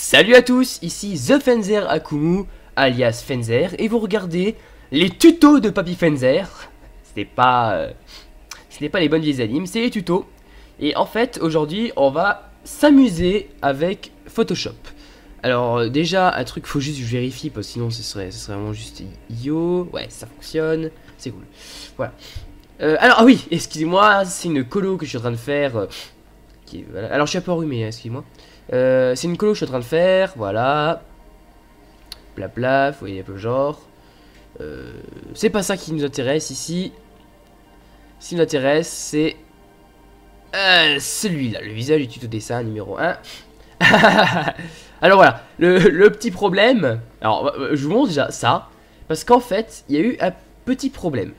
Salut à tous, ici The Fenzer Akumu, alias Fenzer, et vous regardez les tutos de Papy Fenzer. Ce n'est pas les bonnes vieilles animes, c'est les tutos. Et en fait, aujourd'hui, on va s'amuser avec Photoshop. Alors déjà, un truc, faut juste que je vérifie, parce que sinon ce serait vraiment juste yo. Ouais, ça fonctionne, c'est cool. Voilà. Alors, ah oui, excusez-moi, c'est une colo que je suis en train de faire. Voilà. Alors, je suis un peu enrhumé, hein, excusez-moi. C'est une colo que je suis en train de faire, voilà. Blabla, vous voyez un peu le genre. C'est pas ça qui nous intéresse ici. Ce qui nous intéresse, c'est celui-là, le visage du tuto dessin numéro 1. Alors voilà, le petit problème. Alors, je vous montre déjà ça. Parce qu'en fait, il y a eu un petit problème.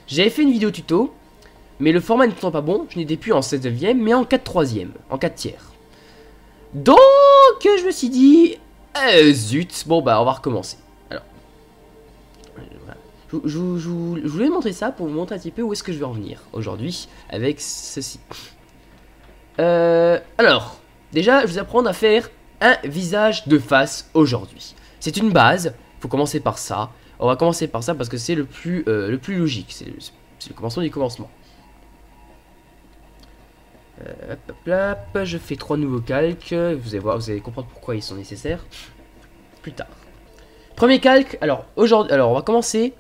J'avais fait une vidéo tuto, mais le format n'étant pas bon, je n'étais plus en 16e, mais en 4/3, en 4 tiers. Donc, je me suis dit, zut, bon bah on va recommencer. Alors, voilà. Je voulais montrer ça pour vous montrer un petit peu où est-ce que je vais en venir aujourd'hui avec ceci. Alors, déjà, je vais vous apprendre à faire un visage de face aujourd'hui. C'est une base, il faut commencer par ça. On va commencer par ça parce que c'est le plus logique, c'est le commencement du commencement. Je fais 3 nouveaux calques. Vous allez voir, vous allez comprendre pourquoi ils sont nécessaires plus tard. Premier calque. Alors aujourd'hui, on va commencer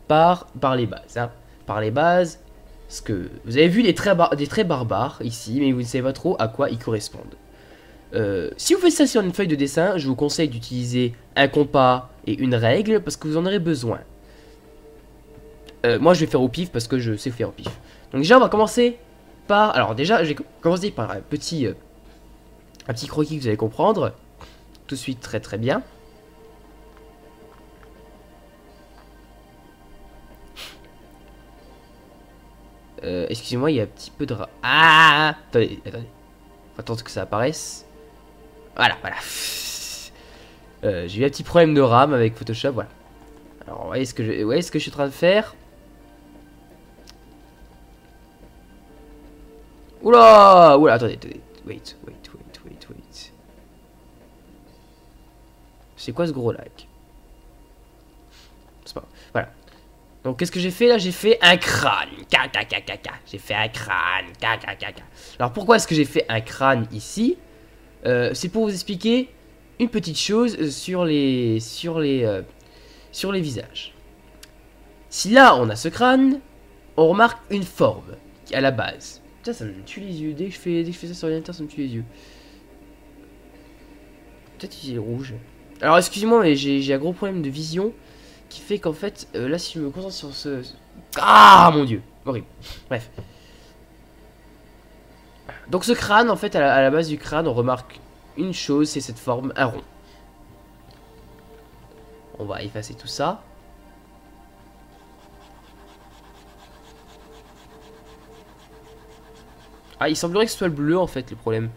par les bases. Hein. Par les bases, parce que vous avez vu des traits barbares ici, mais vous ne savez pas trop à quoi ils correspondent. Si vous faites ça sur une feuille de dessin, je vous conseille d'utiliser un compas et une règle parce que vous en aurez besoin. Moi, je vais faire au pif parce que je sais faire au pif. Donc déjà, on va commencer par... Alors déjà, je vais commencer par un petit croquis que vous allez comprendre. Tout de suite, très très bien. Excusez-moi, il y a un petit peu de... Ah, attendez. Faut attendre que ça apparaisse. Voilà. J'ai eu un petit problème de RAM avec Photoshop, voilà. Alors, vous voyez ce que je suis en train de faire. Oula, attendez, wait. C'est quoi ce gros lag? C'est pas... Voilà. Donc qu'est-ce que j'ai fait là? J'ai fait un crâne. J'ai fait un crâne. Alors pourquoi est-ce que j'ai fait un crâne ici? C'est pour vous expliquer une petite chose sur les visages. Si là on a ce crâne, on remarque une forme à la base. Putain, ça me tue les yeux. Dès que je fais ça sur l'ordinateur, ça me tue les yeux. Peut-être qu'il est rouge. Alors excusez-moi, mais j'ai un gros problème de vision qui fait qu'en fait, là, si je me concentre sur ce... Ah, mon dieu, horrible. Bref. Donc ce crâne, en fait, à la base du crâne, on remarque une chose, c'est cette forme, un rond. On va effacer tout ça. Ah, il semblerait que ce soit le bleu, en fait, le problème.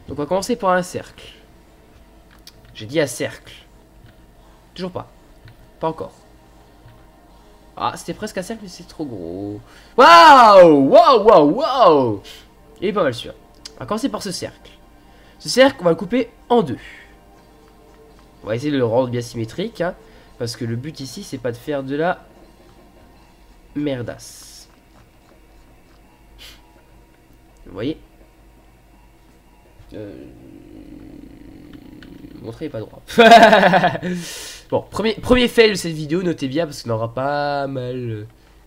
Donc on va commencer par un cercle. J'ai dit un cercle. Toujours pas. Pas encore. Ah, c'était presque un cercle, mais c'est trop gros. Waouh. Il est pas mal sûr. On va commencer par ce cercle. Ce cercle, on va le couper en deux. On va essayer de le rendre bien symétrique. Hein, parce que le but ici, c'est pas de faire de la merdasse. Vous voyez? Montrer pas droit. Bon, premier fail de cette vidéo, notez bien parce qu'on aura pas mal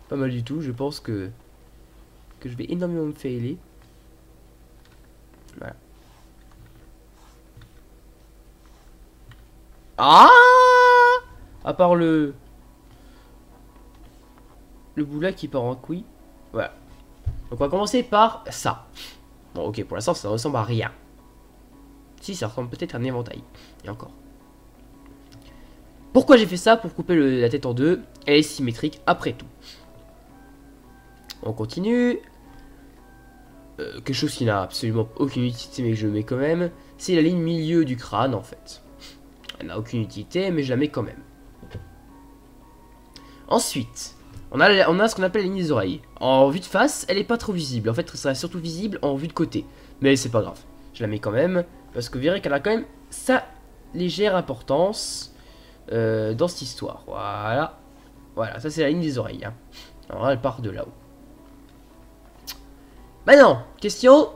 du tout. Je pense que je vais énormément me failer. Voilà. Ah! À part le bout qui part en couille. Voilà. Donc on va commencer par ça. Bon, ok, pour l'instant ça ne ressemble à rien. Si, ça ressemble peut-être à un éventail. Et encore. Pourquoi j'ai fait ça? Pour couper la tête en deux. Elle est symétrique après tout. On continue. Quelque chose qui n'a absolument aucune utilité mais que je mets quand même. C'est la ligne milieu du crâne en fait. Elle n'a aucune utilité mais je la mets quand même. Ensuite, on a ce qu'on appelle la ligne des oreilles. En vue de face, elle est pas trop visible. En fait, elle sera surtout visible en vue de côté. Mais c'est pas grave. Je la mets quand même. Parce que vous verrez qu'elle a quand même sa légère importance dans cette histoire. Voilà. Voilà, ça c'est la ligne des oreilles. Hein. Alors là, elle part de là-haut. Maintenant, question.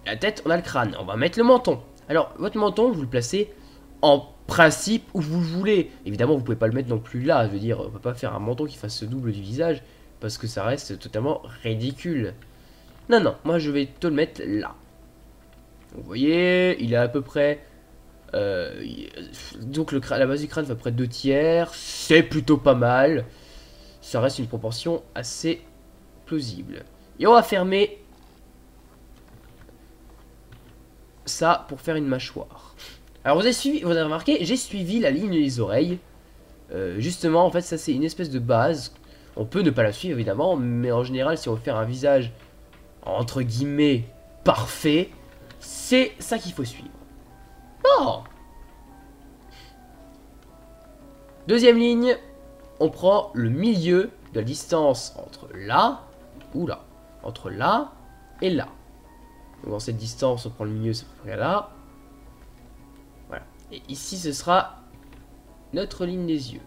La tête, on a le crâne. On va mettre le menton. Alors, votre menton, vous le placez en principe où vous le voulez. Évidemment, vous pouvez pas le mettre non plus là. Je veux dire, on peut pas faire un menton qui fasse ce double du visage. Parce que ça reste totalement ridicule. Non, non, moi je vais te le mettre là. Vous voyez, il est à peu près... donc la base du crâne fait à peu près 2/3. C'est plutôt pas mal. Ça reste une proportion assez plausible. Et on va fermer ça pour faire une mâchoire. Alors vous avez remarqué, j'ai suivi la ligne des oreilles. Justement, en fait, ça c'est une espèce de base. On peut ne pas la suivre évidemment, mais en général, si on veut faire un visage entre guillemets parfait, c'est ça qu'il faut suivre. Oh. Deuxième ligne, on prend le milieu de la distance entre là ou là, entre là et là. Donc dans cette distance, on prend le milieu, c'est à peu près là. Voilà. Et ici, ce sera notre ligne des yeux.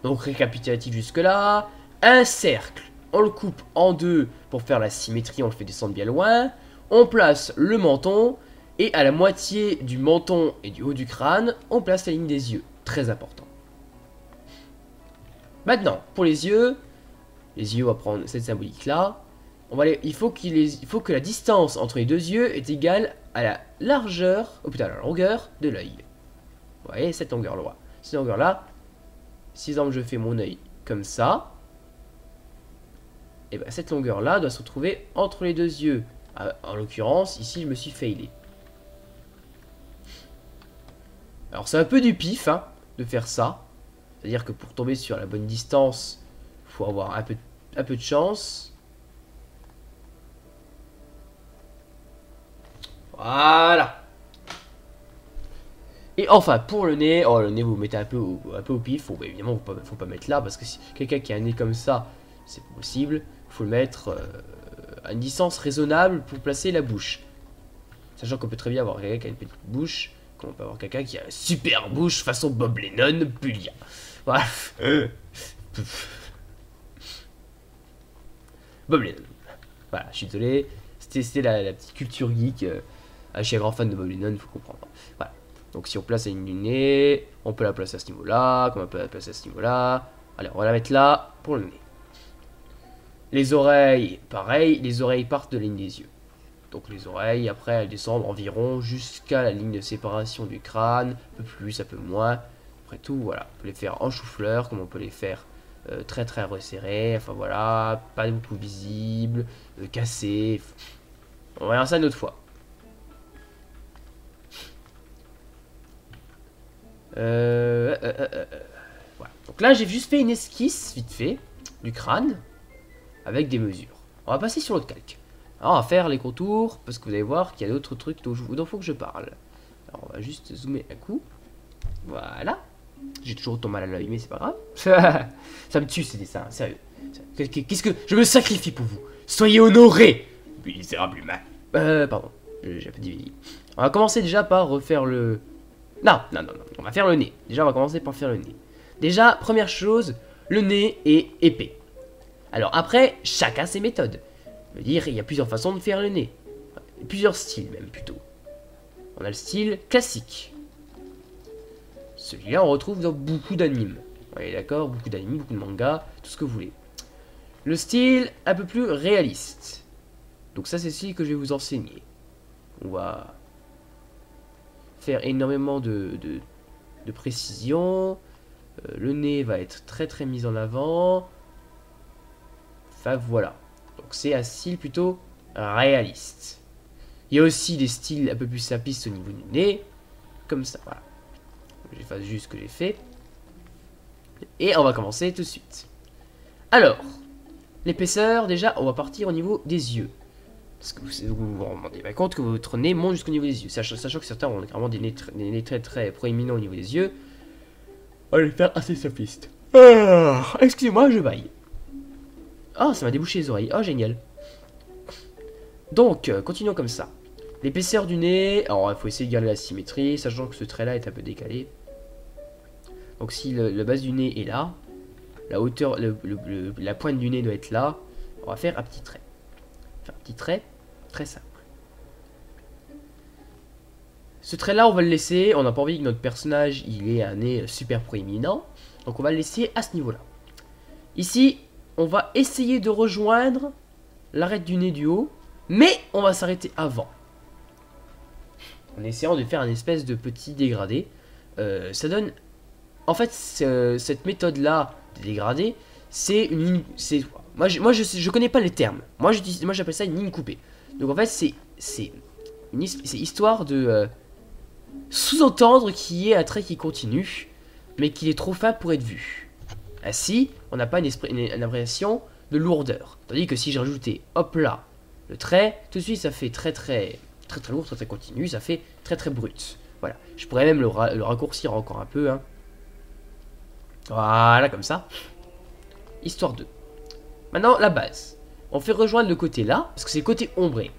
Donc récapitulatif jusque là. Un cercle, on le coupe en deux pour faire la symétrie, on le fait descendre bien loin. On place le menton. Et à la moitié du menton et du haut du crâne, on place la ligne des yeux. Très important. Maintenant, pour les yeux, on va prendre cette symbolique-là. Il faut que la distance entre les deux yeux est égale à la largeur, ou plutôt à la longueur de l'œil. Vous voyez, cette longueur-là. Cette longueur-là, si exemple je fais mon œil comme ça, et bien cette longueur-là doit se retrouver entre les deux yeux. En l'occurrence, ici, je me suis failé. Alors c'est un peu du pif hein, de faire ça. C'est-à-dire que pour tomber sur la bonne distance, il faut avoir un peu de chance. Voilà. Et enfin pour le nez, le nez vous mettez un peu au pif. Bon, bah, évidemment faut pas mettre là parce que si quelqu'un qui a un nez comme ça, c'est pas possible. Il faut le mettre à une distance raisonnable pour placer la bouche. Sachant qu'on peut très bien avoir quelqu'un qui a une petite bouche. On peut avoir quelqu'un qui a une super bouche façon Bob Lennon, Pulia. Voilà. Bob Lennon. Voilà, je suis désolé. C'était la petite culture geek. Je suis un grand fan de Bob Lennon, il faut comprendre. Voilà. Donc si on place la ligne du nez, on peut la placer à ce niveau-là, comme on peut la placer à ce niveau-là. Allez, on va la mettre là pour le nez. Les oreilles, pareil, les oreilles partent de la ligne des yeux. Donc les oreilles, après, elles descendent environ jusqu'à la ligne de séparation du crâne. Un peu plus, un peu moins. Après tout, voilà. On peut les faire en chou-fleur, comme on peut les faire très très resserrés. Enfin voilà, pas beaucoup visibles, cassés. On va voir ça une autre fois. Voilà. Donc là, j'ai juste fait une esquisse, vite fait, du crâne, avec des mesures. On va passer sur l'autre calque. Alors, on va faire les contours, parce que vous allez voir qu'il y a d'autres trucs dont il faut que je parle. Alors, on va juste zoomer un coup. Voilà. J'ai toujours autant mal à l'œil, mais c'est pas grave. Ça me tue ces dessins, sérieux. Qu'est-ce que... Je me sacrifie pour vous. Soyez honorés, misérable humain. Pardon. J'ai un peu divisé. On va commencer déjà par refaire le... Non. On va faire le nez. Déjà, on va commencer par faire le nez. Déjà, première chose, le nez est épais. Alors après, chacun ses méthodes. Je veux dire, il y a plusieurs façons de faire le nez. Plusieurs styles même plutôt. On a le style classique. Celui-là on retrouve dans beaucoup d'animes. Ouais, d'accord, beaucoup d'animes, beaucoup de mangas, tout ce que vous voulez. Le style un peu plus réaliste. Donc ça c'est le style que je vais vous enseigner. On va faire énormément de précision. Le nez va être très très mis en avant. Enfin voilà. Donc c'est un style plutôt réaliste. Il y a aussi des styles un peu plus simplistes au niveau du nez. Comme ça, voilà. J'efface juste ce que j'ai fait. Et on va commencer tout de suite. Alors, l'épaisseur, déjà, on va partir au niveau des yeux. Parce que vous vous rendez bien compte que votre nez monte jusqu'au niveau des yeux. Sachant que certains ont carrément des nez très très proéminents au niveau des yeux. On va les faire assez simplistes. Excusez-moi, je baille. Ah, ça m'a débouché les oreilles. Oh, génial. Donc, continuons comme ça. L'épaisseur du nez, alors il faut essayer de garder la symétrie, sachant que ce trait là est un peu décalé. Donc si la base du nez est là, la hauteur, la pointe du nez doit être là, on va faire un petit trait. Enfin, un petit trait très simple. Ce trait là on va le laisser, on n'a pas envie que notre personnage il ait un nez super proéminent, donc on va le laisser à ce niveau là. Ici on va essayer de rejoindre l'arête du nez du haut, mais on va s'arrêter avant. En essayant de faire un espèce de petit dégradé. Ça donne... En fait, cette méthode-là de dégradé, c'est une ligne... Moi, je connais pas les termes. Moi, j'appelle ça une ligne coupée. Donc, en fait, c'est histoire de sous-entendre qu'il y ait un trait qui continue, mais qu'il est trop fin pour être vu. Ainsi, on n'a pas une impression de lourdeur. Tandis que si j'ajoutais, hop là, le trait, tout de suite, ça fait très lourd, très continu, ça fait très brut. Voilà, je pourrais même le raccourcir encore un peu, hein. Voilà, comme ça. Histoire de. Maintenant, la base. On fait rejoindre le côté là, parce que c'est le côté ombré.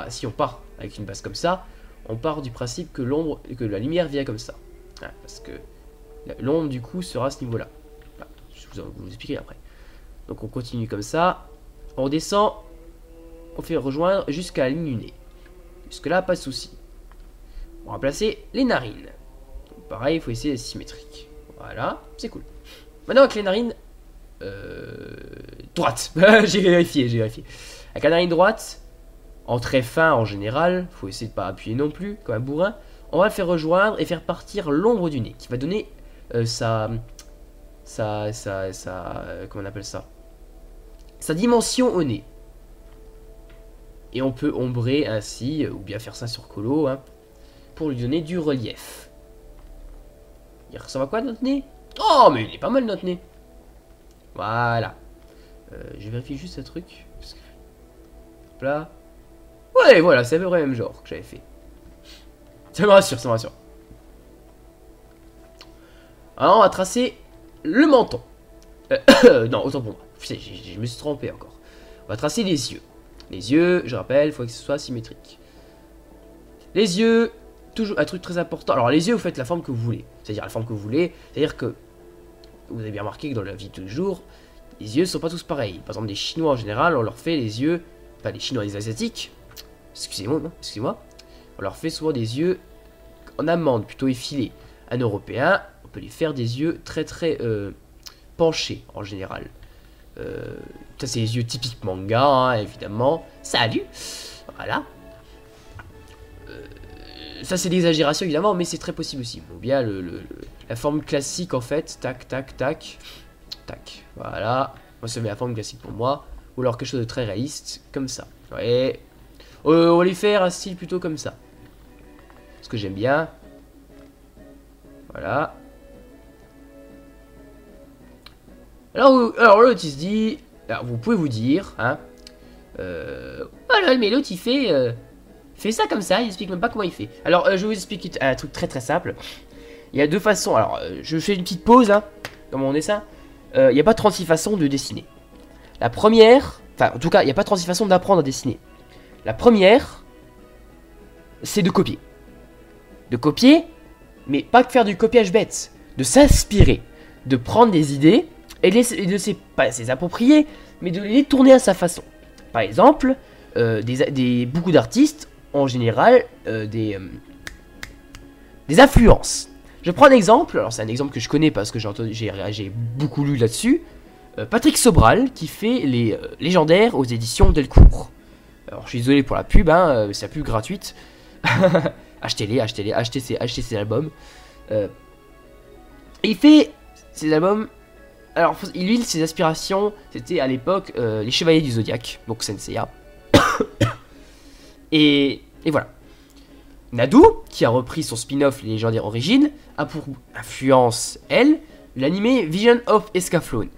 Si on part avec une base comme ça, on part du principe que la lumière vient comme ça. Hein, parce que l'ombre, du coup, sera à ce niveau-là. Voilà, je vais vous expliquer après. Donc, on continue comme ça. On descend. On fait rejoindre jusqu'à la ligne du nez. Jusque là, pas de souci. On va placer les narines. Donc, pareil, il faut essayer d'être symétrique. Voilà, c'est cool. Maintenant, avec les narines droite. j'ai vérifié. Avec la narine droite, en très fin en général, faut essayer de pas appuyer non plus, comme un bourrin. On va le faire rejoindre et faire partir l'ombre du nez, qui va donner comment on appelle ça, sa dimension au nez. Et on peut ombrer ainsi, ou bien faire ça sur colo, hein, pour lui donner du relief. Il ressemble à quoi notre nez? Oh, mais il est pas mal notre nez. Voilà. Je vérifie juste un truc. Hop là. Ouais, voilà, c'est à peu près le même genre que j'avais fait. Ça me rassure, Alors, on va tracer le menton. Non, autant pour moi. Je me suis trompé encore. On va tracer les yeux. Les yeux, je rappelle, il faut que ce soit symétrique. Les yeux, toujours un truc très important. Alors, les yeux, vous faites la forme que vous voulez. C'est-à-dire la forme que vous voulez. C'est-à-dire que vous avez bien remarqué que dans la vie de tous les jours, les yeux ne sont pas tous pareils. Par exemple, les Chinois en général, on leur fait les yeux, pas les Chinois, les Asiatiques, excusez-moi, on leur fait souvent des yeux en amande, plutôt effilés. Un Européen, on peut les faire des yeux très penchés en général. Ça, c'est les yeux typiques manga, hein, évidemment. Salut. Voilà. Ça, c'est l'exagération, évidemment, mais c'est très possible aussi. Ou bien la forme classique, en fait. Tac, tac, tac. Tac. Voilà. Moi, ça met la forme classique pour moi. Ou alors quelque chose de très réaliste, comme ça. Ouais. On va les faire un style plutôt comme ça. Ce que j'aime bien. Voilà. Alors l'autre, il se dit... Alors, vous pouvez vous dire, hein. Voilà, mais l'autre, il fait ça comme ça, il explique même pas comment il fait. Alors, je vais vous expliquer un truc très simple. Il y a deux façons. Alors, je fais une petite pause, hein, dans mon dessin. Il n'y a pas 36 façons de dessiner. La première, enfin, en tout cas, il n'y a pas 36 façons d'apprendre à dessiner. La première, c'est de copier. De copier, mais pas que faire du copiage bête. De s'inspirer. De prendre des idées et de pas les approprier, mais de les tourner à sa façon. Par exemple, beaucoup d'artistes en général des influences. Je prends un exemple, alors c'est un exemple que je connais parce que j'ai beaucoup lu là-dessus. Patrick Sobral qui fait les légendaires aux éditions Delcourt. Alors je suis désolé pour la pub, hein, c'est la pub gratuite. achetez-les, achetez ses albums. Et il fait ses albums. Alors lui, ses aspirations, c'était à l'époque les Chevaliers du Zodiaque, donc Senseiya. et voilà. Nadu, qui a repris son spin-off Les Légendaires Origines, a pour influence, elle, l'anime Vision of Escaflowne.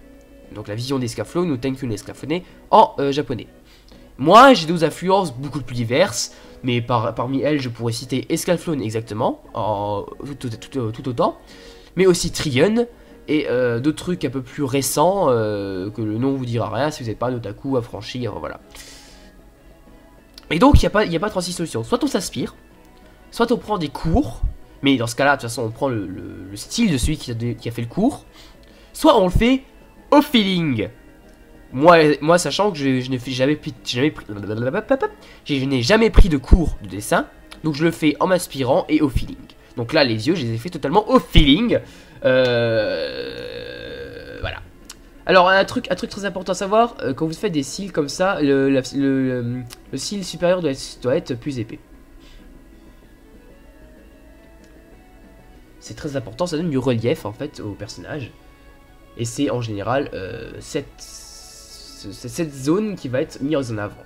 Donc la vision d'Escaflowne ou Tenkun Escaflowne en japonais. Moi, j'ai deux influences beaucoup plus diverses, mais parmi elles, je pourrais citer Escaflowne exactement, tout autant, mais aussi Trigun, et d'autres trucs un peu plus récents, que le nom vous dira rien si vous n'êtes pas un otaku affranchi, voilà. Et donc, il y a pas 36 solutions. Soit on s'aspire, soit on prend des cours. Mais dans ce cas-là, de toute façon, on prend le style de celui qui a fait le cours. Soit on le fait au feeling. Moi sachant que je n'ai jamais pris de cours de dessin. Donc je le fais en m'inspirant et au feeling. Donc là, les yeux, je les ai fait totalement au feeling. Voilà. Alors, un truc très important à savoir, quand vous faites des cils comme ça, le cil supérieur doit être plus épais. C'est très important, ça donne du relief en fait au personnage. Et c'est en général cette zone qui va être mise en avant.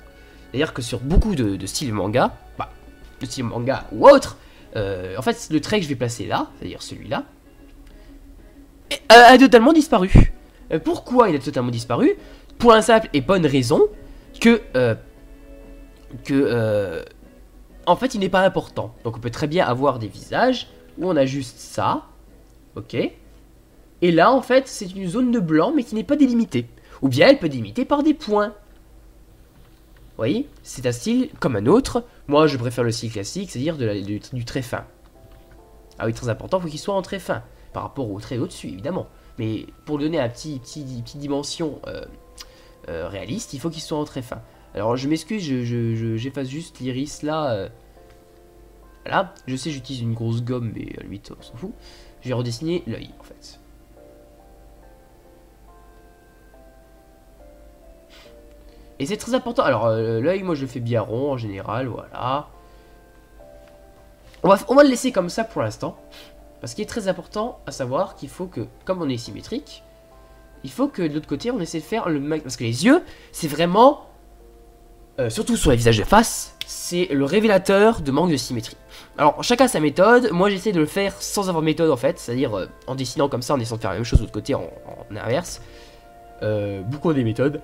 C'est-à-dire que sur beaucoup de styles manga, de style manga ou autre, en fait le trait que je vais placer là, c'est-à-dire celui-là, a totalement disparu. Pourquoi il a totalement disparu? Pour la simple et bonne raison que en fait il n'est pas important. Donc on peut très bien avoir des visages où on a juste ça, ok. Et là en fait c'est une zone de blanc mais qui n'est pas délimitée. Ou bien elle peut délimiter par des points. Vous voyez, c'est un style comme un autre. Moi je préfère le style classique, c'est-à-dire du trait fin. Ah oui, très important, il faut qu'il soit en trait fin. Par rapport au trait au-dessus évidemment. Mais pour donner un petit dimension réaliste, il faut qu'il soit en trait fin. Alors je m'excuse, j'efface juste l'iris là. Voilà, je sais j'utilise une grosse gomme, mais à la limite on s'en fout. Je vais redessiner l'œil en fait. Et c'est très important. Alors l'œil, moi je le fais bien rond en général, voilà. On va le laisser comme ça pour l'instant. Parce qu'il est très important à savoir qu'il faut que, comme on est symétrique, il faut que de l'autre côté on essaie de faire le max. Parce que les yeux, c'est vraiment, surtout sur les visages de face, c'est le révélateur de manque de symétrie. Alors chacun sa méthode, moi j'essaie de le faire sans avoir de méthode en fait, c'est-à-dire en dessinant comme ça, en essayant de faire la même chose de l'autre côté en inverse. Beaucoup ont des méthodes.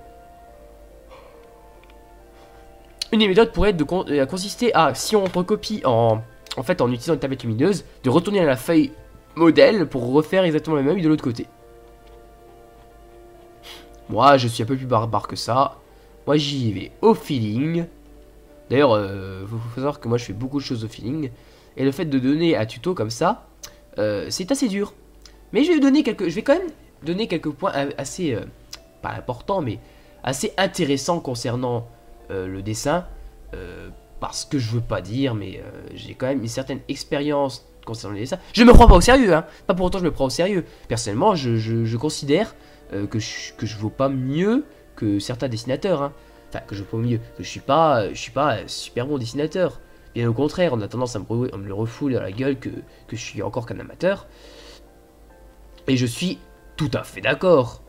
Une des méthodes pourrait être consister à, si on recopie en utilisant une tablette lumineuse, de retourner à la feuille modèle pour refaire exactement la même de l'autre côté. Moi, je suis un peu plus barbare que ça. Moi, j'y vais au feeling. D'ailleurs, faut savoir que moi, je fais beaucoup de choses au feeling. Et le fait de donner un tuto comme ça, c'est assez dur. Mais je vais quand même donner quelques points assez, pas importants, mais assez intéressants concernant le dessin. Parce que je veux pas dire, mais j'ai quand même une certaine expérience concernant les dessins. Je me prends pas au sérieux, hein. Pas pour autant je me prends au sérieux. Personnellement, je considère que je vaux pas mieux que certains dessinateurs, hein. Enfin, que je vaux mieux. Que je suis pas un super bon dessinateur. Bien au contraire, on a tendance à me le refouler dans la gueule que je suis encore qu'un amateur. Et je suis tout à fait d'accord.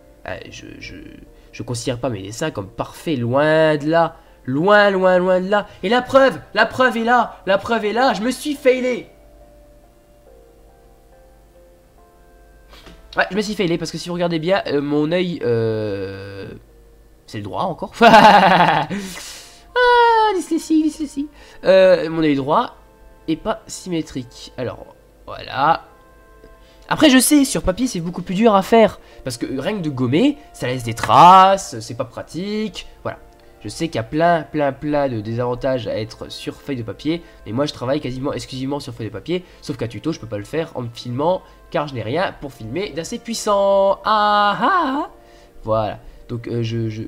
Je considère pas mes dessins comme parfaits, loin de là. Loin de là. Et la preuve est là, je me suis failé. Ouais, je me suis failé parce que si vous regardez bien, mon œil, c'est le droit encore. Ah, dyslexie. Mon œil droit est pas symétrique. Alors, voilà. Après, je sais, sur papier, c'est beaucoup plus dur à faire. Parce que rien que de gommer, ça laisse des traces, c'est pas pratique. Voilà. Je sais qu'il y a plein de désavantages à être sur feuille de papier. Mais moi, je travaille quasiment exclusivement sur feuille de papier. Sauf qu'à tuto, je peux pas le faire en me filmant. Car je n'ai rien pour filmer d'assez puissant. Ah ah. Voilà. Donc, je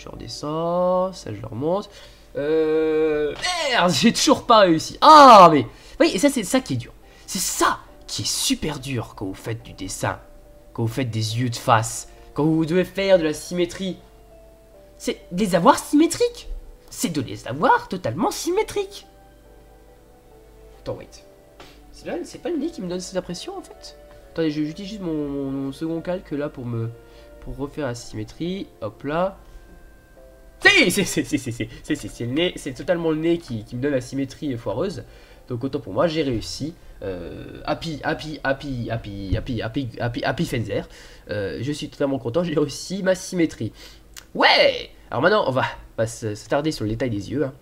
redescends. Ça, je le remonte. Merde, j'ai toujours pas réussi. Ah, mais... Oui, et ça, c'est ça qui est dur. C'est ça qui est super dur quand vous faites du dessin. Quand vous faites des yeux de face. Quand vous devez faire de la symétrie. C'est de les avoir symétriques. C'est de les avoir totalement symétriques. Attends, wait. C'est pas le nez qui me donne cette impression, en fait. Attendez, j'utilise juste mon second calque là pour refaire la symétrie. Hop là. C'est le nez, c'est totalement le nez qui me donne la symétrie foireuse. Donc autant pour moi, j'ai réussi. Happy Fenzer. Je suis totalement content, j'ai réussi ma symétrie. Ouais. Alors maintenant, on va s'attarder sur le détail des yeux. Hein.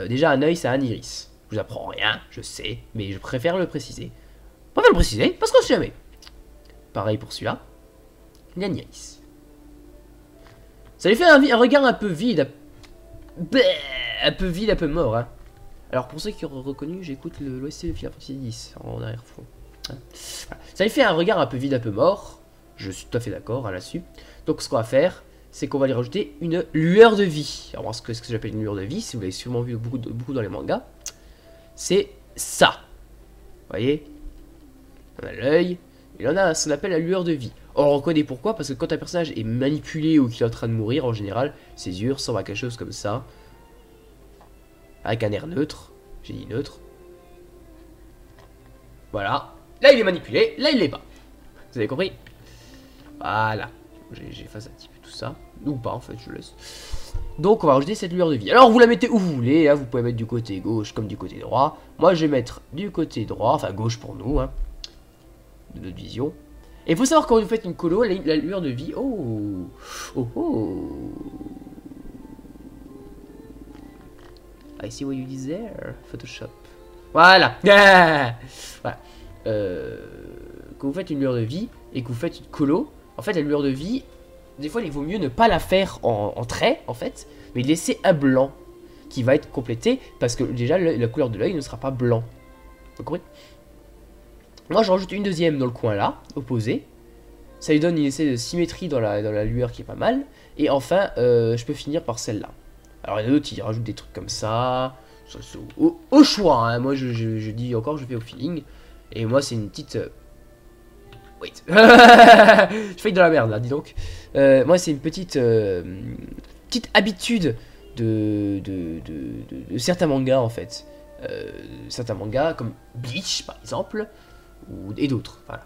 Déjà, un œil, c'est un iris. Je vous apprends rien, je sais, mais je préfère le préciser. Je préfère le préciser parce qu'on sait jamais. Pareil pour celui-là. Il y a un iris. Ça lui fait un regard un peu vide. Un peu vide, un peu mort. Hein. Alors pour ceux qui auraient reconnu, j'écoute l'OST de Final Fantasy X en arrière-fond. Hein. Voilà. Ça lui fait un regard un peu vide, un peu mort. Je suis tout à fait d'accord hein, là-dessus. Donc ce qu'on va faire, c'est qu'on va lui rajouter une lueur de vie. Alors ce que j'appelle une lueur de vie, si vous l'avez sûrement vu beaucoup dans les mangas, c'est ça. Vous voyez, on a l'œil, et on a ce qu'on appelle la lueur de vie. Or on reconnaît pourquoi, parce que quand un personnage est manipulé ou qu'il est en train de mourir, en général, ses yeux ressemblent à quelque chose comme ça. Avec un air neutre, j'ai dit neutre. Voilà, là il est manipulé, là il l'est pas. Vous avez compris? Voilà, j'efface un petit peu tout ça. Ou pas en fait, je laisse. Donc on va rajouter cette lueur de vie. Alors vous la mettez où vous voulez, hein. Vous pouvez mettre du côté gauche comme du côté droit. Moi je vais mettre du côté droit, enfin gauche pour nous, hein, de notre vision. Et il faut savoir quand vous faites une colo, la lueur de vie, oh, oh, oh. I see what you did there, Photoshop. Voilà. Voilà. Quand vous faites une lueur de vie et que vous faites une colo, en fait la lueur de vie, des fois il vaut mieux ne pas la faire en trait en fait, mais laisser un blanc qui va être complété parce que déjà la couleur de l'œil ne sera pas blanc. Vous comprenez? Moi je rajoute une deuxième dans le coin là, opposé. Ça lui donne une essai de symétrie dans la lueur qui est pas mal. Et enfin je peux finir par celle-là. Alors il y en a d'autres qui rajoutent des trucs comme ça. Au choix, hein. Moi je dis encore, je fais au feeling. Et moi c'est une petite... Wait. Je fais dans la merde là, dis donc. Moi c'est une petite habitude de certains mangas en fait. Certains mangas comme Bleach par exemple. Et d'autres, voilà.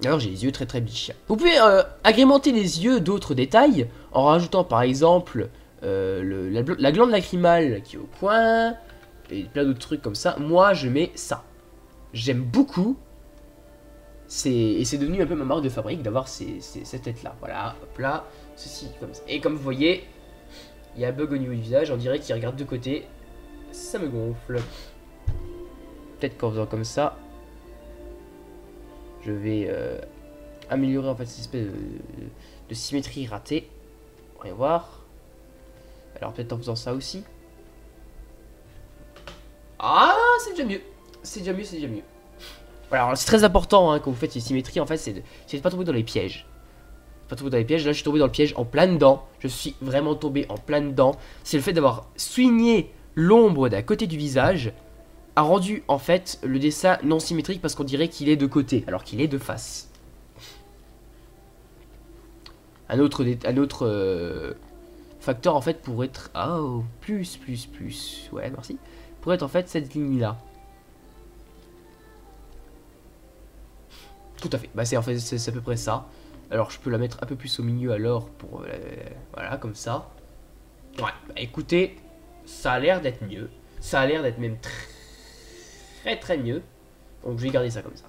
Alors j'ai les yeux très très bleachiens. Vous pouvez agrémenter les yeux d'autres détails en rajoutant par exemple la glande lacrymale qui est au coin et plein d'autres trucs comme ça. Moi je mets ça. J'aime beaucoup. Et c'est devenu un peu ma marque de fabrique d'avoir cette tête là. Voilà, hop là, ceci comme ça. Et comme vous voyez, il y a un bug au niveau du visage, on dirait qu'il regarde de côté. Ça me gonfle. Peut-être qu'en faisant comme ça, je vais améliorer en fait cette espèce de symétrie ratée. On va voir. Alors peut-être en faisant ça aussi. Ah, c'est déjà mieux. C'est déjà mieux, c'est déjà mieux. Voilà, c'est très important hein, quand vous faites une symétrie, en fait, c'est de pas tomber dans les pièges. Pas tomber dans les pièges. Là, je suis tombé dans le piège en plein dedans. Je suis vraiment tombé en plein dedans. C'est le fait d'avoir souligné l'ombre d'un côté du visage a rendu en fait le dessin non symétrique parce qu'on dirait qu'il est de côté alors qu'il est de face. Un autre facteur en fait pour être plus ouais merci pour être en fait cette ligne là. Tout à fait. Bah c'est en fait c'est à peu près ça. Alors je peux la mettre un peu plus au milieu alors pour voilà comme ça. Ouais. Bah, écoutez, ça a l'air d'être mieux. Ça a l'air d'être même très mieux. Donc je vais garder ça comme ça.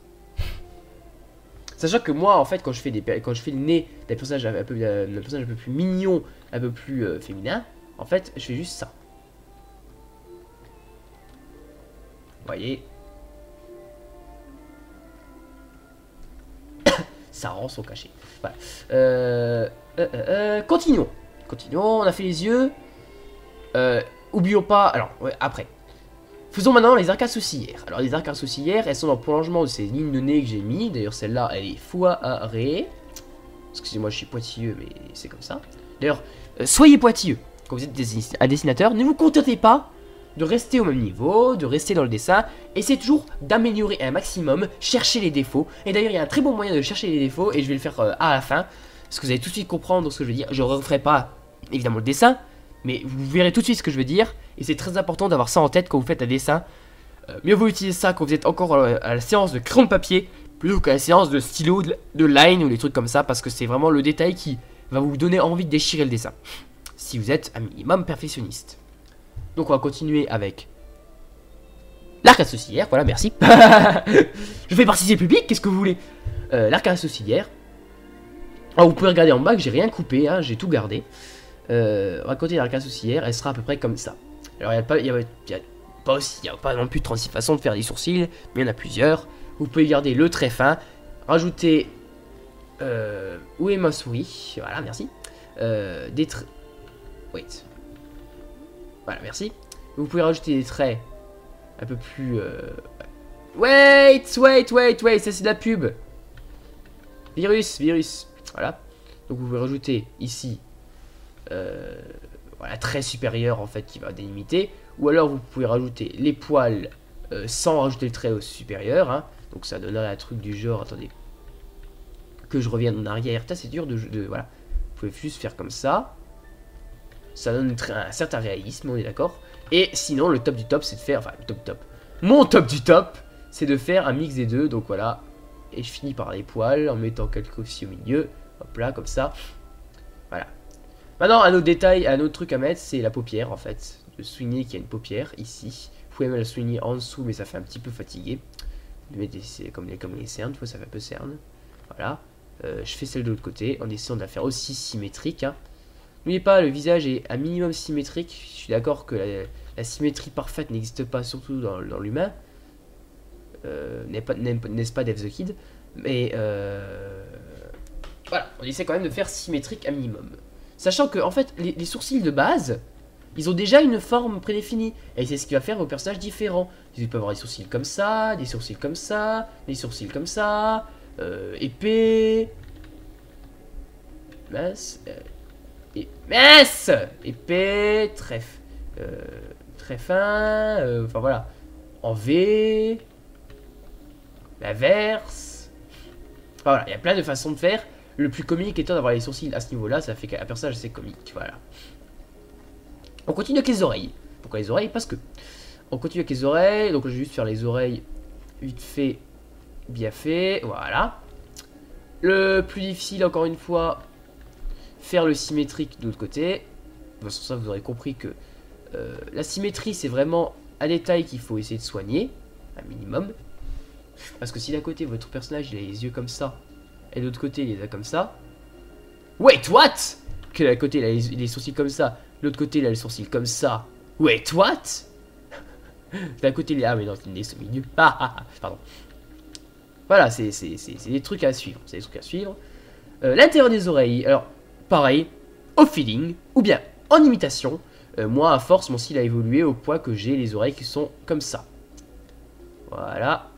Sachant que moi en fait quand je fais le nez d'un personnage un peu plus mignon, un peu plus féminin, en fait je fais juste ça. Vous voyez. Ça rend son cachet. Voilà. Continuons. On a fait les yeux. Oublions pas. Alors, ouais, après. Faisons maintenant les arcades sourcilières. Alors, les arcades sourcilières, elles sont dans le prolongement de ces lignes de nez que j'ai mis. D'ailleurs, celle-là, elle est foirée. Excusez-moi, je suis pointilleux, mais c'est comme ça. D'ailleurs, soyez pointilleux. Quand vous êtes un dessinateur, ne vous contentez pas de rester au même niveau, de rester dans le dessin. Essayez toujours d'améliorer un maximum, chercher les défauts. Et d'ailleurs, il y a un très bon moyen de chercher les défauts, et je vais le faire à la fin. Parce que vous allez tout de suite comprendre ce que je veux dire. Je ne referai pas, évidemment, le dessin. Mais vous verrez tout de suite ce que je veux dire. Et c'est très important d'avoir ça en tête quand vous faites un dessin. Mieux vaut utiliser ça quand vous êtes encore à la séance de crayon de papier plutôt qu'à la séance de stylo, de line ou des trucs comme ça. Parce que c'est vraiment le détail qui va vous donner envie de déchirer le dessin. Si vous êtes un minimum perfectionniste. Donc on va continuer avec l'arcade sourcilière. Voilà, merci. Je fais participer le public, qu'est-ce que vous voulez. L'arcade sourcilière. Alors vous pouvez regarder en bas que j'ai rien coupé, hein, j'ai tout gardé. On va continuer l'arcade sourcilière, elle sera à peu près comme ça. Alors il n'y a pas non plus 36 façons de faire des sourcils, mais il y en a plusieurs. Vous pouvez garder le trait fin, rajouter où est ma souris, voilà merci. des traits. Wait. Voilà, merci. Vous pouvez rajouter des traits un peu plus... Wait, ça c'est de la pub. Virus. Voilà. Donc vous pouvez rajouter ici... voilà, trait supérieur en fait qui va délimiter. Ou alors vous pouvez rajouter les poils sans rajouter le trait au supérieur. Hein. Donc ça donnera un truc du genre... Attendez. Que je revienne en arrière. C'est dur voilà. Vous pouvez juste faire comme ça. Ça donne un certain réalisme, on est d'accord. Et sinon, le top du top, c'est de faire... Enfin, le top du top. Mon top du top, c'est de faire un mix des deux. Donc voilà. Et je finis par les poils en mettant quelques aussi au milieu. Hop là, comme ça. Voilà. Maintenant, un autre détail, un autre truc à mettre, c'est la paupière, en fait. De souligner qu'il y a une paupière ici. Vous pouvez même la souligner en dessous, mais ça fait un petit peu fatigué. Vous mettez comme les cernes, tu vois, ça fait un peu cerne. Voilà. Je fais celle de l'autre côté, en essayant de la faire aussi symétrique. Hein. N'oubliez pas, le visage est un minimum symétrique. Je suis d'accord que la symétrie parfaite n'existe pas, surtout dans l'humain. N'est-ce pas Dave the Kid? Mais voilà, on essaie quand même de faire symétrique un minimum. Sachant que, en fait, les sourcils de base, ils ont déjà une forme prédéfinie. Et c'est ce qui va faire vos personnages différents. Ils peuvent avoir des sourcils comme ça, des sourcils comme ça, des sourcils comme ça, épais. Mince. Épais, très fin, enfin voilà, en V, l'inverse, enfin voilà, il y a plein de façons de faire. Le plus comique étant d'avoir les sourcils à ce niveau là, ça fait qu'un personnage assez comique, voilà. On continue avec les oreilles. Pourquoi les oreilles? Parce que on continue avec les oreilles, donc je vais juste faire les oreilles vite fait, bien fait, voilà. Le plus difficile encore une fois, faire le symétrique de l'autre côté. De toute façon, ça vous aurez compris que la symétrie c'est vraiment un détail qu'il faut essayer de soigner, un minimum. Parce que si d'un côté votre personnage il a les yeux comme ça, et de l'autre côté il les a comme ça. Wait, what? Que d'un côté il a les sourcils comme ça, de l'autre côté il a les sourcils comme ça. Wait, what? D'un côté il est... Ah mais non, il est au milieu. Pardon. Voilà, c'est des trucs à suivre. C'est des trucs à suivre. L'intérieur des oreilles, alors... Pareil, au feeling, ou bien en imitation. Moi, à force, mon style a évolué au point que j'ai les oreilles qui sont comme ça. Voilà.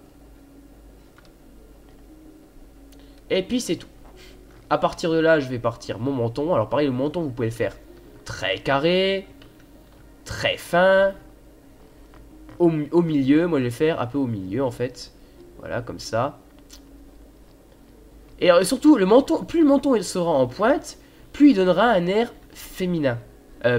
Et puis, c'est tout. À partir de là, je vais partir mon menton. Alors, pareil, le menton, vous pouvez le faire très carré, très fin, au milieu. Moi, je vais le faire un peu au milieu, en fait. Voilà, comme ça. Et surtout, le menton, plus le menton il sera en pointe, plus il donnera un air féminin.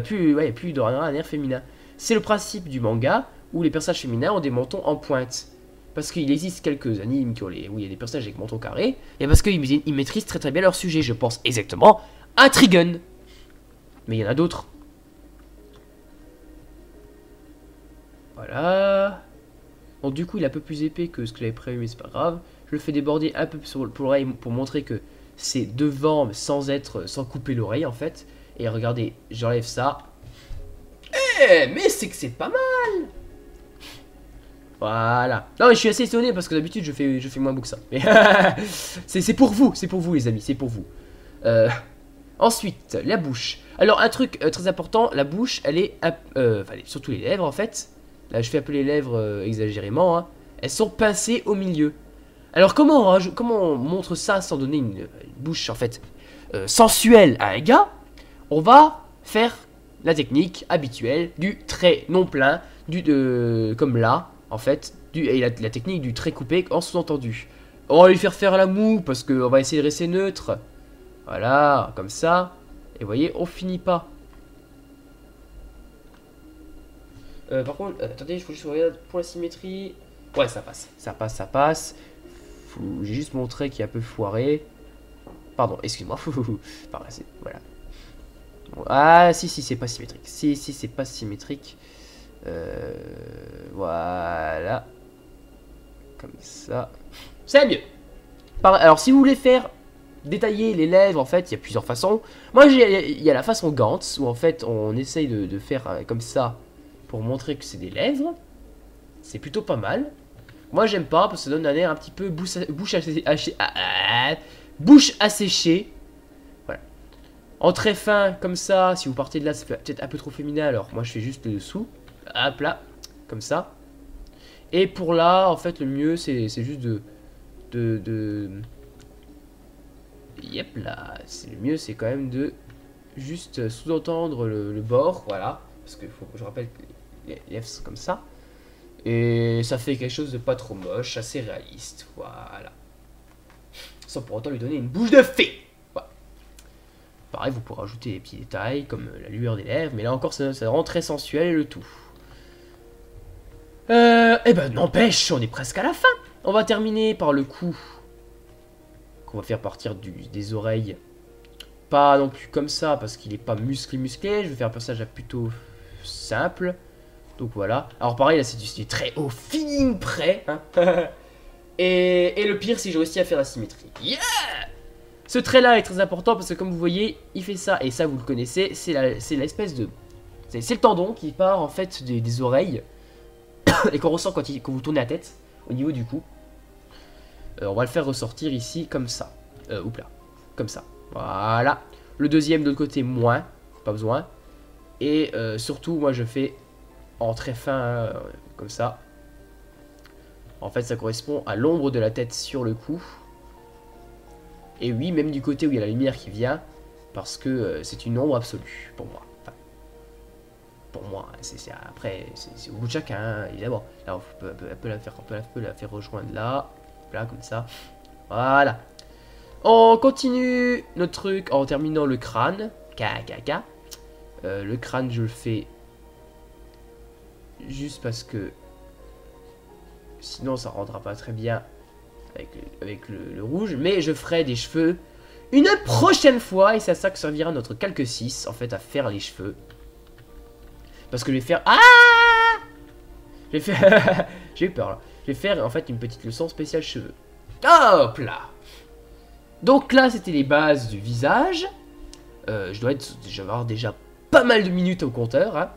Plus il donnera un air féminin. C'est le principe du manga où les personnages féminins ont des mentons en pointe. Parce qu'il existe quelques animes où il y a des personnages avec menton carré, et parce qu'ils maîtrisent très bien leur sujet. Je pense exactement à Trigun. Mais il y en a d'autres. Voilà. Bon, du coup, il est un peu plus épais que ce que j'avais prévu, mais c'est pas grave. Je le fais déborder un peu pour l'oreille pour montrer que c'est devant sans couper l'oreille en fait. Et regardez, j'enlève ça. Mais c'est que c'est pas mal. Voilà. Non mais je suis assez étonné parce que d'habitude je fais moins beau que ça. Mais c'est pour vous les amis, c'est pour vous. Ensuite, la bouche. Alors un truc très important, la bouche, elle est... surtout les lèvres en fait. Là je fais un peu les lèvres exagérément. Hein. Elles sont pincées au milieu. Alors comment on montre ça sans donner une bouche en fait sensuelle à un gars? On va faire la technique habituelle du trait non plein, comme là en fait, et la technique du trait coupé en sous-entendu. On va lui faire la moue parce qu'on va essayer de rester neutre. Voilà, comme ça. Et vous voyez, on finit pas. Par contre, attendez, il faut juste regarder pour la symétrie. Ouais, ça passe. Ça passe. J'ai juste montré qu'il est un peu foiré. Pardon, excuse-moi. Voilà. Ah, si, c'est pas symétrique. Si, c'est pas symétrique. Voilà. Comme ça. C'est mieux. Alors, si vous voulez faire détailler les lèvres, en fait, il y a plusieurs façons. Moi, il y a la façon Gantz, où en fait, on essaye de faire comme ça pour montrer que c'est des lèvres. C'est plutôt pas mal. Moi, j'aime pas, parce que ça donne un air un petit peu bouche asséchée. Voilà. En très fin, comme ça, si vous partez de là, c'est peut-être un peu trop féminin, alors moi je fais juste le dessous. Hop là, comme ça. Et pour là, en fait, le mieux, c'est juste Yep, là, c'est le mieux, c'est quand même de juste sous-entendre le bord, voilà. Parce que je rappelle que les lèvres sont comme ça. Et ça fait quelque chose de pas trop moche, assez réaliste, voilà. Sans pour autant lui donner une bouche de fée. Voilà. Pareil, vous pourrez ajouter des petits détails, comme la lueur des lèvres, mais là encore, ça rend très sensuel le tout. Eh ben, n'empêche, on est presque à la fin. On va terminer par le coup qu'on va faire partir des oreilles. Pas non plus comme ça, parce qu'il est pas musclé. Je vais faire un personnage plutôt simple. Donc voilà. Alors pareil, là, c'est du très haut feeling près. Hein. et le pire, c'est que j'ai réussi à faire la symétrie. Yeah! Ce trait-là est très important, parce que comme vous voyez, il fait ça. Et ça, vous le connaissez, c'est l'espèce de... C'est le tendon qui part, en fait, des oreilles. Et qu'on ressent quand vous tournez la tête, au niveau du cou. On va le faire ressortir ici, comme ça. Oups là. Comme ça. Voilà. Le deuxième de l'autre côté, moins. Pas besoin. Et surtout, moi, je fais en très fin, comme ça. En fait, ça correspond à l'ombre de la tête sur le cou. Et oui, même du côté où il y a la lumière qui vient. Parce que c'est une ombre absolue, pour moi. Enfin, pour moi, après, c'est au goût de chacun, hein, évidemment. Là, on peut la faire rejoindre là. Là, comme ça. Voilà. On continue notre truc en terminant le crâne. Le crâne, je le fais juste parce que sinon ça rendra pas très bien avec le rouge. Mais je ferai des cheveux une prochaine fois. Et c'est à ça que servira notre calque 6, en fait, à faire les cheveux. Parce que je vais faire... Ah! Je vais faire... J'ai eu peur là. Je vais faire en fait une petite leçon spéciale cheveux. Hop là! Donc là, c'était les bases du visage. Je dois avoir déjà pas mal de minutes au compteur. Hein.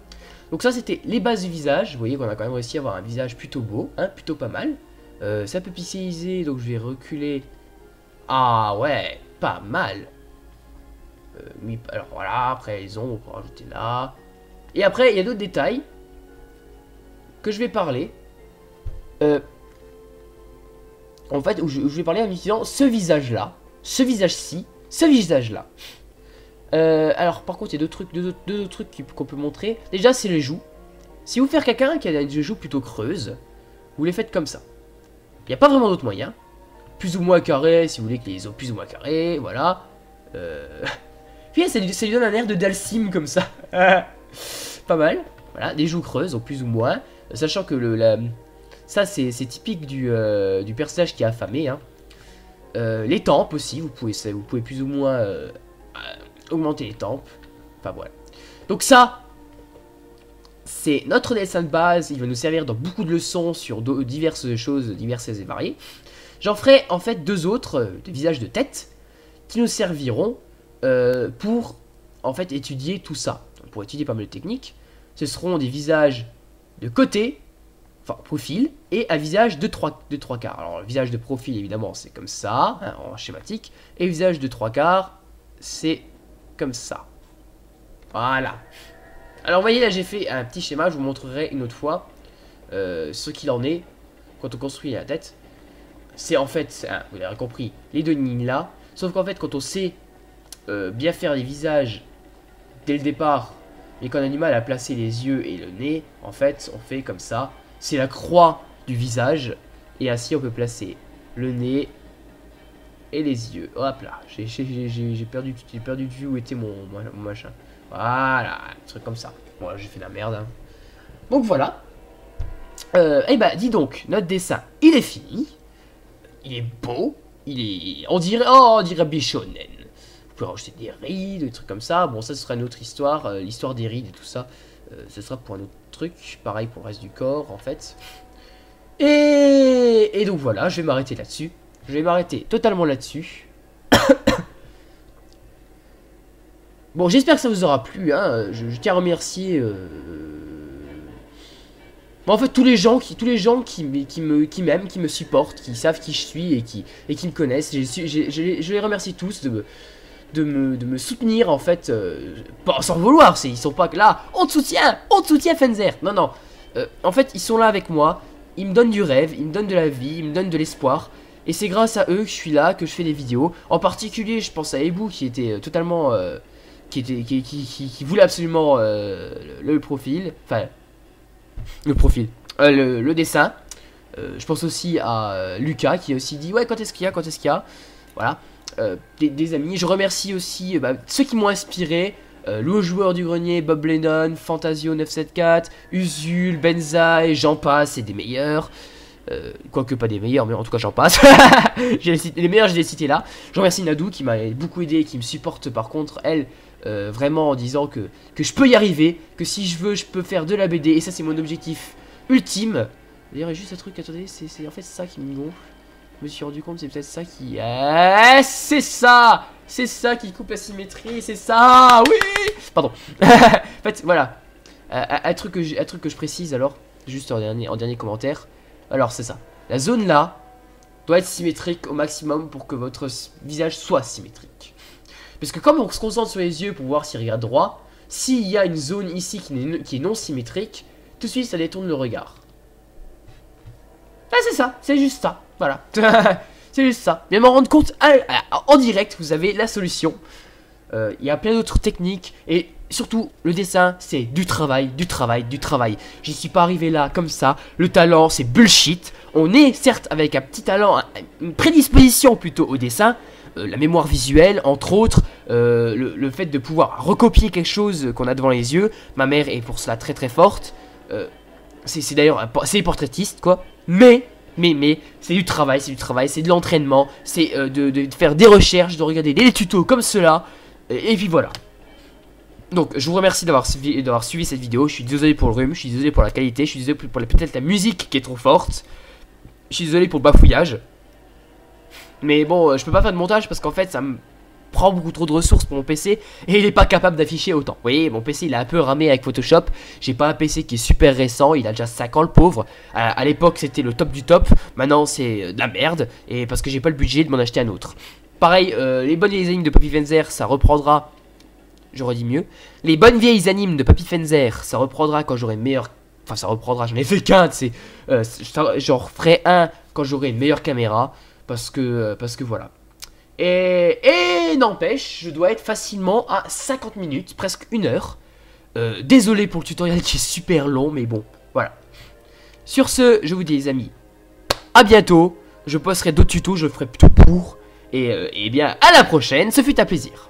Donc ça, c'était les bases du visage. Vous voyez qu'on a quand même réussi à avoir un visage plutôt beau, hein, plutôt pas mal. C'est un peu pixelisé, donc je vais reculer. Ah ouais, pas mal. Oui, alors voilà, après les ombres, on peut rajouter là. Et après, il y a d'autres détails que je vais parler. En fait, où je vais parler en utilisant ce visage-là, ce visage-ci, ce visage-là. Alors, par contre, il y a deux trucs qu'on peut montrer. Déjà, c'est les joues. Si vous faites quelqu'un qui a des joues plutôt creuses, vous les faites comme ça. Il n'y a pas vraiment d'autre moyen. Plus ou moins carré, si vous voulez que les os plus ou moins carrés, voilà. Puis ça lui donne un air de Dalsim comme ça. Pas mal. Voilà, des joues creuses, donc plus ou moins. Sachant que ça, c'est typique du personnage qui est affamé. Hein. Les tempes aussi, vous pouvez plus ou moins augmenter les tempes. Enfin voilà. Donc ça, c'est notre dessin de base. Il va nous servir dans beaucoup de leçons sur diverses choses, diverses et variées. J'en ferai en fait deux autres, des visages de tête, qui nous serviront pour en fait étudier tout ça. Donc, pour étudier pas mal de techniques, ce seront des visages de côté, enfin profil, et un visage de 3 quarts. Alors le visage de profil évidemment c'est comme ça, hein, en schématique, et le visage de 3 quarts c'est comme ça. Voilà. Alors vous voyez là j'ai fait un petit schéma, je vous montrerai une autre fois ce qu'il en est quand on construit la tête. C'est en fait, hein, vous l'avez compris, les deux lignes là, sauf qu'en fait quand on sait bien faire les visages dès le départ, mais qu'on a du mal à placer les yeux et le nez, en fait on fait comme ça. C'est la croix du visage. Et ainsi on peut placer le nez et les yeux. Hop là. J'ai perdu de vue où était mon machin. Voilà. Un truc comme ça. Bon là j'ai fait de la merde. Hein. Donc voilà. Et bah dis donc. Notre dessin il est fini. Il est beau. Il est... On dirait Bishonen. Vous pouvez rajouter des rides, des trucs comme ça. Bon ça ce sera une autre histoire. L'histoire des rides et tout ça. Ce sera pour un autre truc, pareil pour le reste du corps en fait. Et donc voilà, je vais m'arrêter là-dessus. Je vais m'arrêter totalement là-dessus. Bon, j'espère que ça vous aura plu. Hein. Je tiens à remercier bon, en fait tous les gens qui m'aiment, qui me supportent, qui savent qui je suis et qui me connaissent. Je les remercie tous de de me soutenir en fait, pas sans vouloir, ils sont pas là, on te soutient Fenzer. Non, non, en fait ils sont là avec moi, ils me donnent du rêve, ils me donnent de la vie, ils me donnent de l'espoir. Et c'est grâce à eux que je suis là, que je fais des vidéos. En particulier, je pense à Ebu qui était totalement... qui voulait absolument le profil. Enfin, le profil. Le dessin. Je pense aussi à Lucas qui a aussi dit ouais, quand est-ce qu'il y a. Voilà. Des amis. Je remercie aussi ceux qui m'ont inspiré. Le joueur du grenier, Bob Lennon, Fantasio 974, Usul, Benza et j'en passe, c'est des meilleurs. Quoique pas des meilleurs, mais en tout cas j'en passe. Les meilleurs, je les ai cités là. Je remercie Nadou qui m'a beaucoup aidé, qui me supporte par contre, elle, vraiment en disant que je peux y arriver, que si je veux, je peux faire de la BD. Et ça, c'est mon objectif ultime. D'ailleurs, il y a juste un truc, attendez, c'est en fait ça qui me gonfle. Je me suis rendu compte, c'est peut-être ça qui... c'est ça qui coupe la symétrie, c'est ça. Oui. Pardon. En fait, voilà. Un truc que je précise alors, juste en dernier commentaire. Alors c'est ça, la zone là doit être symétrique au maximum pour que votre visage soit symétrique. Parce que comme on se concentre sur les yeux pour voir s'il regarde droit, s'il y a une zone ici qui est non symétrique, tout de suite ça détourne le regard. Ah c'est ça, c'est juste ça, voilà. C'est juste ça. Mais m'en rendre compte en direct, vous avez la solution. Il y a plein d'autres techniques et surtout le dessin c'est du travail. J'y suis pas arrivé là comme ça. Le talent c'est bullshit. On est certes avec un petit talent, une prédisposition plutôt au dessin, la mémoire visuelle entre autres, le fait de pouvoir recopier quelque chose qu'on a devant les yeux. Ma mère est pour cela très forte. C'est d'ailleurs c'est portraitiste quoi. Mais c'est du travail, c'est de l'entraînement, c'est de faire des recherches, de regarder des tutos comme cela. Et puis voilà. Donc je vous remercie d'avoir suivi cette vidéo. Je suis désolé pour le rhume, je suis désolé pour la qualité, je suis désolé pour peut-être la musique qui est trop forte. Je suis désolé pour le bafouillage. Mais bon, je peux pas faire de montage parce qu'en fait ça me prend beaucoup trop de ressources pour mon PC. Et il est pas capable d'afficher autant. Vous voyez, mon PC il a un peu ramé avec Photoshop. J'ai pas un PC qui est super récent, il a déjà 5 ans le pauvre. À l'époque c'était le top du top. Maintenant c'est de la merde. Et parce que j'ai pas le budget de m'en acheter un autre. Pareil, les bonnes vieilles animes de Papy Fenzer, ça reprendra. J'aurais dit mieux. Les bonnes vieilles animes de Papy Fenzer, ça reprendra quand j'aurai meilleur. Enfin, ça reprendra, j'en ai fait qu'un, tu sais. J'en referai un quand j'aurai une meilleure caméra. Parce que voilà. Et n'empêche, je dois être facilement à 50 minutes, presque 1 heure. Désolé pour le tutoriel qui est super long, mais bon, voilà. Sur ce, je vous dis les amis, à bientôt. Je posterai d'autres tutos, je ferai tout pour. Et bien, à la prochaine, ce fut un plaisir.